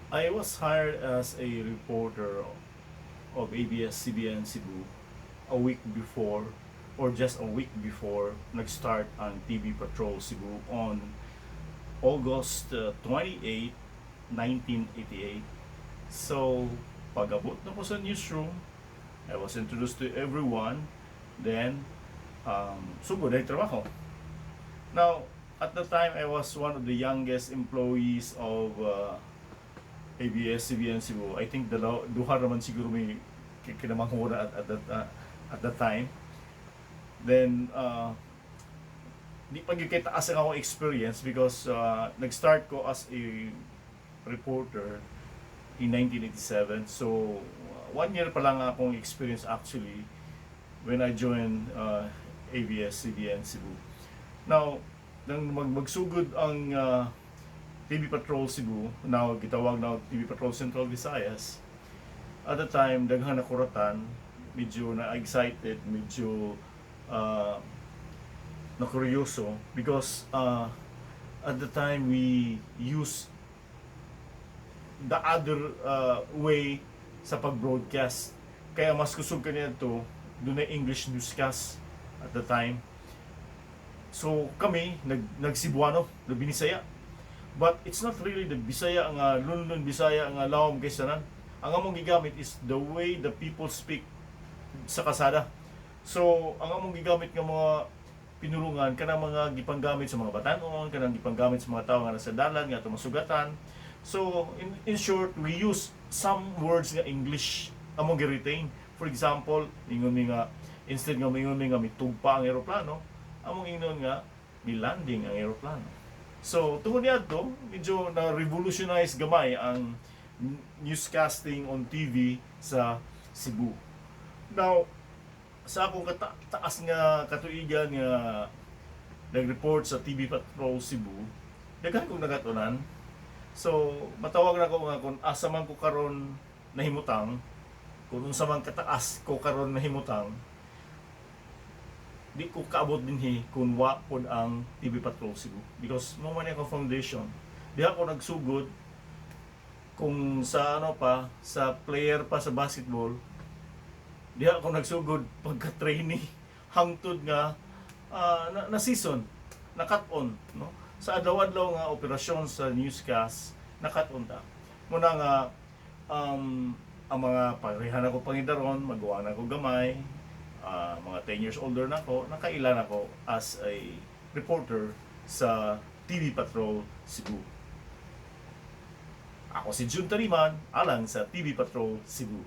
I was hired as a reporter of ABS-CBN Cebu a week before or just a week before nag-start ang TV Patrol Cebu on August 28, 1988. So, pag-abot na ko sa newsroom, I was introduced to everyone. Then, sugod ay trabaho. Now, at the time, I was one of the youngest employees of ABS-CBN Cebu. I think duha naman siguro may kinamangura at that time. Then, di pa gyud kay taas ang akong experience because nag-start ko as a reporter in 1987. So, 1 year pa lang akong experience actually when I joined ABS-CBN Cebu. Now, nang magsugod ang TV Patrol Cebu, now gitawag na TV Patrol Central Visayas, at the time, daghan na kuratan, medyo na-excited, medyo na-kuryoso because at the time we use the other way sa pag-broadcast. Kaya mas kusog kanina to, doon na English newscast at the time. So kami, nag-Cebuano, nag-Binisaya. But it's not really the Bisaya, ang Lundon Bisaya, ang lawom kay sanan. Ang among gigamit is the way the people speak sa kasada. So, ang among gigamit ng mga pinulungan, kanang mga gipanggamit sa mga batanon, kanang gipanggamit sa mga tao nga nasa dalan, nga masugatan. So, in short, we use some words nga English among gi-retain. For example, ingon mi nga, instead nga mingon mi nga mitugpa ang eroplano, among ingon nga mi-landing ang eroplano. So, tungod niadto, medyo na-revolutionize gamay ang newscasting on TV sa Cebu. Now, sa akong taas nga katuigan nga nag-report sa TV Patrol Cebu, daghan kong nagatunan. So, matawag na ko nga kung asa man ko karon nahimutang, kung unsa man kataas ko karon nahimutang, di ko kaabot dinhi kung wa pod ang TV Patrol Cebu. Because mo man ako foundation. Di ako nagsugod kung sa sa player pa sa basketball, di ako nagsugod pagka-trainee hangtod nga na season, na cut-on, no? Sa adlaw-adlaw nga operasyon sa newscast, na cut-on ta. Muna nga ang mga parehan ako pangidaron, magawa na ako gamay, mga 10 years older na ako, nakailan ako as a reporter sa TV Patrol Cebu. Ako si Jun Tariman, alang sa TV Patrol Cebu.